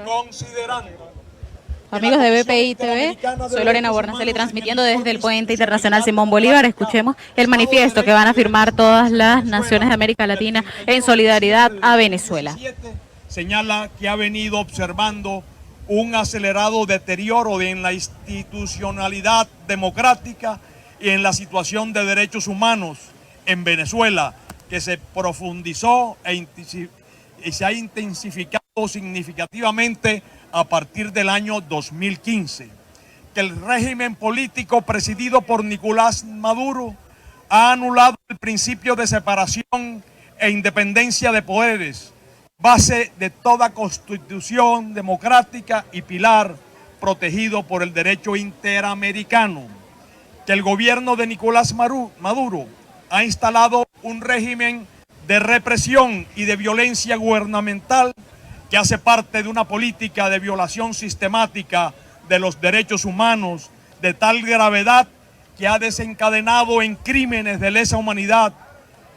considerando. Amigos de BPI TV, soy Lorena Bornacelli transmitiendo desde el Puente Internacional Simón Bolívar. Escuchemos el manifiesto que van a firmar todas las naciones de América Latina en solidaridad a Venezuela. Señala que ha venido observando un acelerado deterioro en la institucionalidad democrática y en la situación de derechos humanos en Venezuela, que se profundizó y se ha intensificado significativamente a partir del año 2015, que el régimen político presidido por Nicolás Maduro ha anulado el principio de separación e independencia de poderes, base de toda constitución democrática y pilar protegido por el derecho interamericano, que el gobierno de Nicolás Maduro ha instalado un régimen de represión y de violencia gubernamental que hace parte de una política de violación sistemática de los derechos humanos de tal gravedad que ha desencadenado en crímenes de lesa humanidad,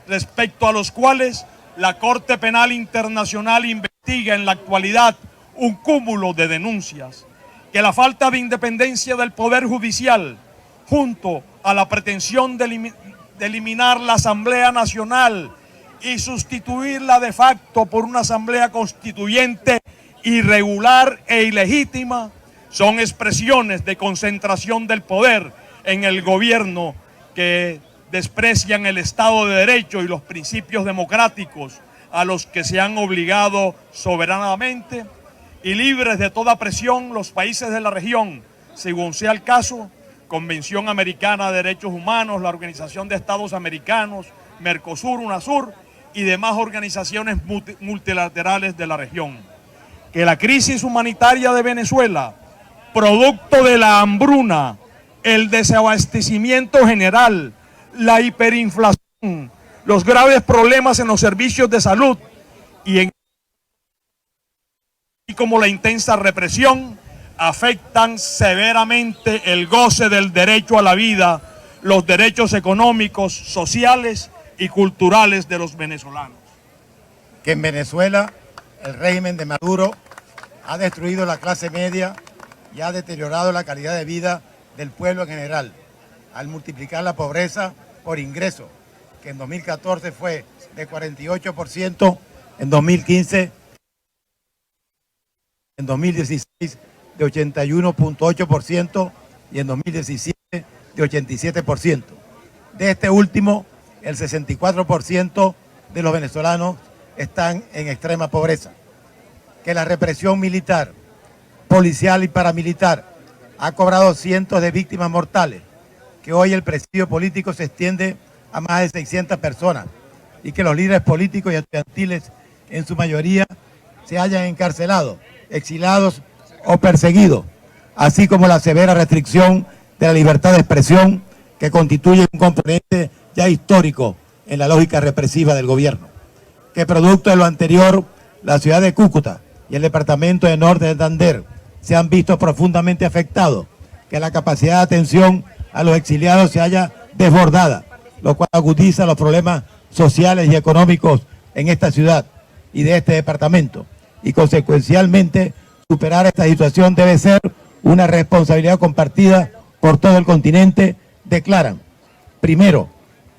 respecto a los cuales la Corte Penal Internacional investiga en la actualidad un cúmulo de denuncias, que la falta de independencia del Poder Judicial, junto a la pretensión de eliminar la Asamblea Nacional y sustituirla de facto por una asamblea constituyente irregular e ilegítima, son expresiones de concentración del poder en el gobierno que desprecian el Estado de Derecho y los principios democráticos a los que se han obligado soberanamente y libres de toda presión los países de la región, según sea el caso, Convención Americana de Derechos Humanos, la Organización de Estados Americanos, Mercosur, UNASUR, y demás organizaciones multilaterales de la región. Que la crisis humanitaria de Venezuela, producto de la hambruna, el desabastecimiento general, la hiperinflación, los graves problemas en los servicios de salud y como la intensa represión, afectan severamente el goce del derecho a la vida, los derechos económicos, sociales y culturales de los venezolanos. Que en Venezuela el régimen de Maduro ha destruido la clase media y ha deteriorado la calidad de vida del pueblo en general, al multiplicar la pobreza por ingreso, que en 2014 fue de 48%, en 2015, en 2016 de 81.8% y en 2017 de 87%. De este último, el 64% de los venezolanos están en extrema pobreza. Que la represión militar, policial y paramilitar ha cobrado cientos de víctimas mortales, que hoy el presidio político se extiende a más de 600 personas y que los líderes políticos y estudiantiles en su mayoría se hayan encarcelados, exilados o perseguidos, así como la severa restricción de la libertad de expresión que constituye un componente ya histórico en la lógica represiva del gobierno. Que producto de lo anterior, la ciudad de Cúcuta y el departamento de Norte de Santander se han visto profundamente afectados, que la capacidad de atención a los exiliados se haya desbordada, lo cual agudiza los problemas sociales y económicos en esta ciudad y de este departamento, y consecuencialmente superar esta situación debe ser una responsabilidad compartida por todo el continente, declaran. Primero,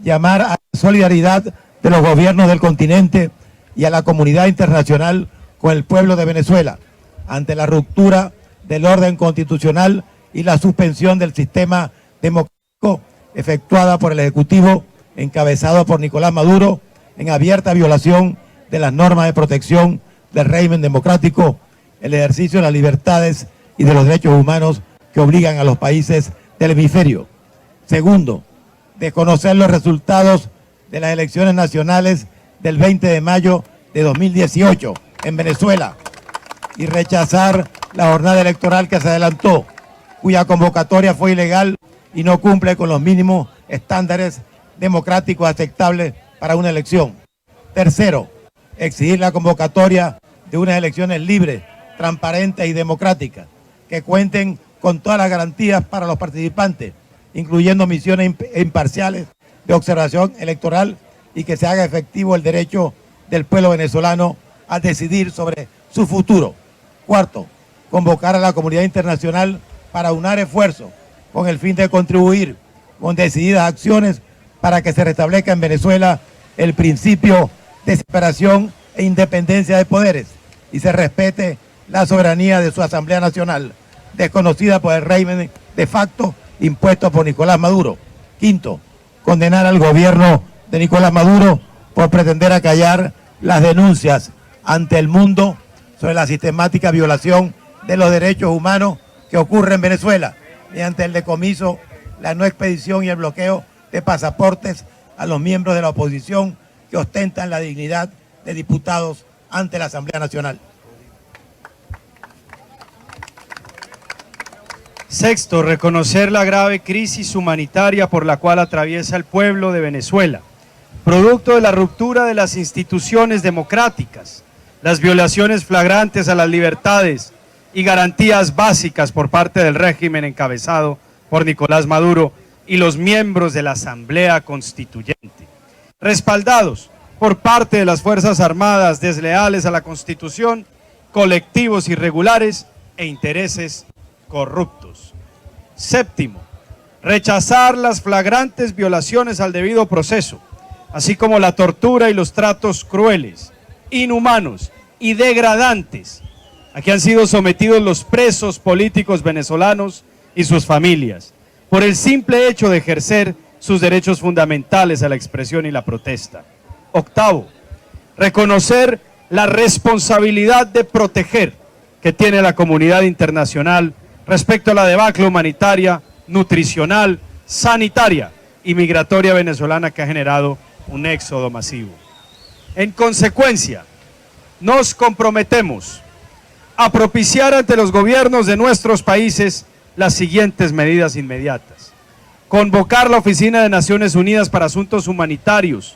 llamar a la solidaridad de los gobiernos del continente y a la comunidad internacional con el pueblo de Venezuela ante la ruptura del orden constitucional y la suspensión del sistema democrático efectuada por el Ejecutivo encabezado por Nicolás Maduro en abierta violación de las normas de protección del régimen democrático, el ejercicio de las libertades y de los derechos humanos que obligan a los países del hemisferio. Segundo, desconocer los resultados de las elecciones nacionales del 20 de mayo de 2018 en Venezuela y rechazar la jornada electoral que se adelantó, cuya convocatoria fue ilegal y no cumple con los mínimos estándares democráticos aceptables para una elección. Tercero, exigir la convocatoria de unas elecciones libres, transparentes y democráticas, que cuenten con todas las garantías para los participantes, incluyendo misiones imparciales de observación electoral y que se haga efectivo el derecho del pueblo venezolano a decidir sobre su futuro. Cuarto, convocar a la comunidad internacional para unar esfuerzos con el fin de contribuir con decididas acciones para que se restablezca en Venezuela el principio de separación e independencia de poderes y se respete la soberanía de su Asamblea Nacional, desconocida por el régimen de facto impuesto por Nicolás Maduro. Quinto, condenar al gobierno de Nicolás Maduro por pretender acallar las denuncias ante el mundo sobre la sistemática violación de los derechos humanos que ocurre en Venezuela, mediante el decomiso, la no expedición y el bloqueo de pasaportes a los miembros de la oposición que ostentan la dignidad de diputados ante la Asamblea Nacional. Sexto, reconocer la grave crisis humanitaria por la cual atraviesa el pueblo de Venezuela, producto de la ruptura de las instituciones democráticas, las violaciones flagrantes a las libertades y garantías básicas por parte del régimen encabezado por Nicolás Maduro y los miembros de la Asamblea Constituyente, respaldados por parte de las Fuerzas Armadas desleales a la Constitución, colectivos irregulares e intereses corruptos. Séptimo, rechazar las flagrantes violaciones al debido proceso, así como la tortura y los tratos crueles, inhumanos y degradantes a que han sido sometidos los presos políticos venezolanos y sus familias, por el simple hecho de ejercer sus derechos fundamentales a la expresión y la protesta. Octavo, reconocer la responsabilidad de proteger que tiene la comunidad internacional respecto a la debacle humanitaria, nutricional, sanitaria y migratoria venezolana que ha generado un éxodo masivo. En consecuencia, nos comprometemos a propiciar ante los gobiernos de nuestros países las siguientes medidas inmediatas. Convocar la Oficina de Naciones Unidas para Asuntos Humanitarios,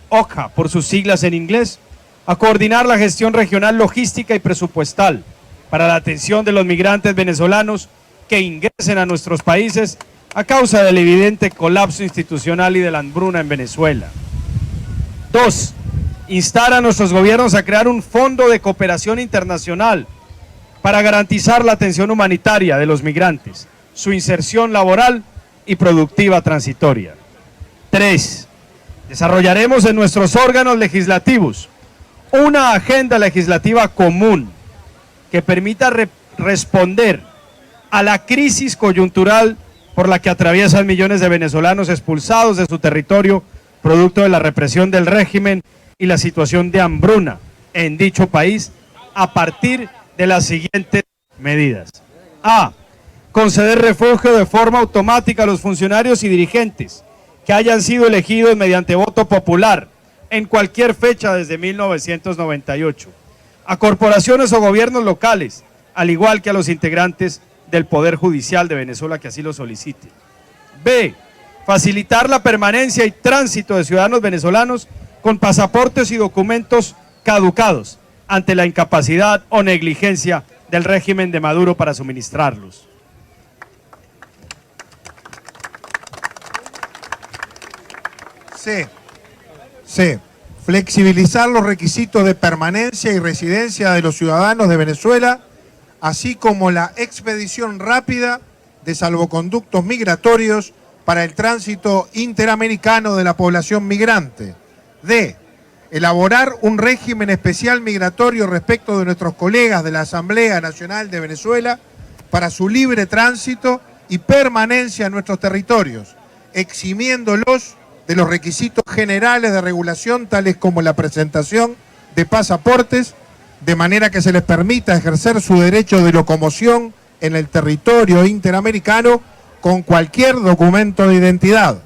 OCHA por sus siglas en inglés, a coordinar la gestión regional logística y presupuestal para la atención de los migrantes venezolanos que ingresen a nuestros países a causa del evidente colapso institucional y de la hambruna en Venezuela. 2. Instar a nuestros gobiernos a crear un fondo de cooperación internacional para garantizar la atención humanitaria de los migrantes, su inserción laboral y productiva transitoria. 3. Desarrollaremos en nuestros órganos legislativos una agenda legislativa común que permita responder a la crisis coyuntural por la que atraviesan millones de venezolanos expulsados de su territorio, producto de la represión del régimen y la situación de hambruna en dicho país, a partir de las siguientes medidas. A. Conceder refugio de forma automática a los funcionarios y dirigentes que hayan sido elegidos mediante voto popular en cualquier fecha desde 1998. A corporaciones o gobiernos locales, al igual que a los integrantes del Poder Judicial de Venezuela que así lo solicite. B. Facilitar la permanencia y tránsito de ciudadanos venezolanos con pasaportes y documentos caducados ante la incapacidad o negligencia del régimen de Maduro para suministrarlos. C. Flexibilizar los requisitos de permanencia y residencia de los ciudadanos de Venezuela, así como la expedición rápida de salvoconductos migratorios para el tránsito interamericano de la población migrante. D. Elaborar un régimen especial migratorio respecto de nuestros colegas de la Asamblea Nacional de Venezuela para su libre tránsito y permanencia en nuestros territorios, eximiéndolos de los requisitos generales de regulación, tales como la presentación de pasaportes, de manera que se les permita ejercer su derecho de locomoción en el territorio interamericano con cualquier documento de identidad.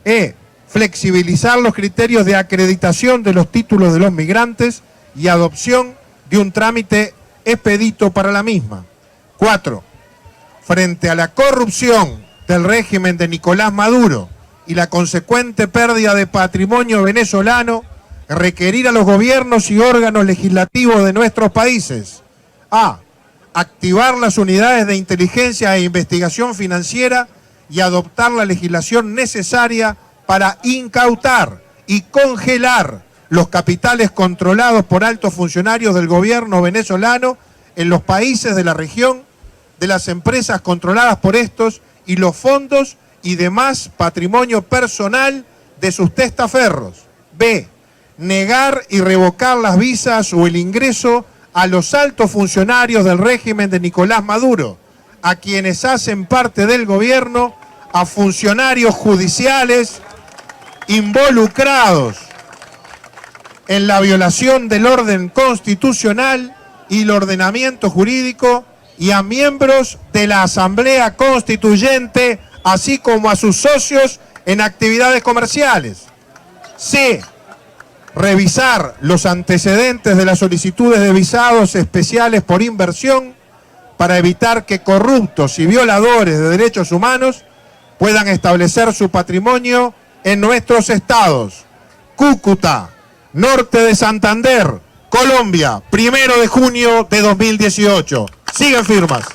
E. Flexibilizar los criterios de acreditación de los títulos de los migrantes y adopción de un trámite expedito para la misma. 4. Frente a la corrupción del régimen de Nicolás Maduro y la consecuente pérdida de patrimonio venezolano, requerir a los gobiernos y órganos legislativos de nuestros países a. Activar las unidades de inteligencia e investigación financiera y adoptar la legislación necesaria para incautar y congelar los capitales controlados por altos funcionarios del gobierno venezolano en los países de la región, de las empresas controladas por estos y los fondos y demás patrimonio personal de sus testaferros. B. Negar y revocar las visas o el ingreso a los altos funcionarios del régimen de Nicolás Maduro, a quienes hacen parte del gobierno, a funcionarios judiciales involucrados en la violación del orden constitucional y el ordenamiento jurídico y a miembros de la Asamblea Constituyente, así como a sus socios en actividades comerciales. C. Revisar los antecedentes de las solicitudes de visados especiales por inversión para evitar que corruptos y violadores de derechos humanos puedan establecer su patrimonio en nuestros estados. Cúcuta, norte de Santander, Colombia, 1 de junio de 2018. Siguen firmas.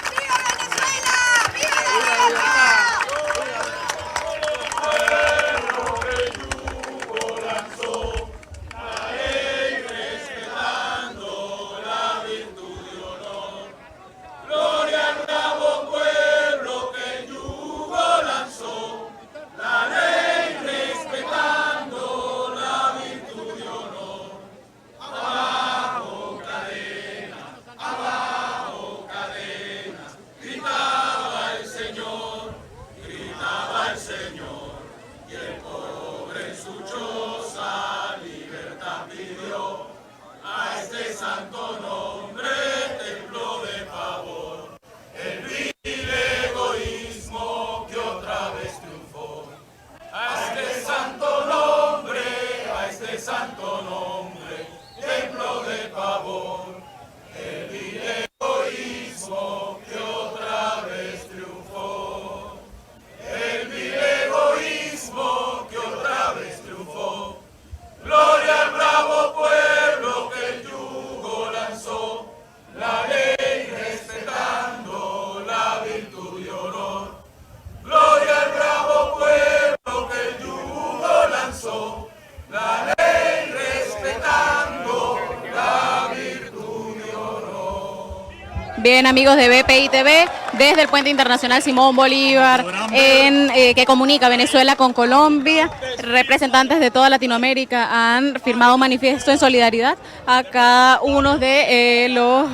Bien, amigos de BPI TV, desde el Puente Internacional Simón Bolívar, que comunica Venezuela con Colombia, representantes de toda Latinoamérica han firmado un manifiesto en solidaridad a cada uno de los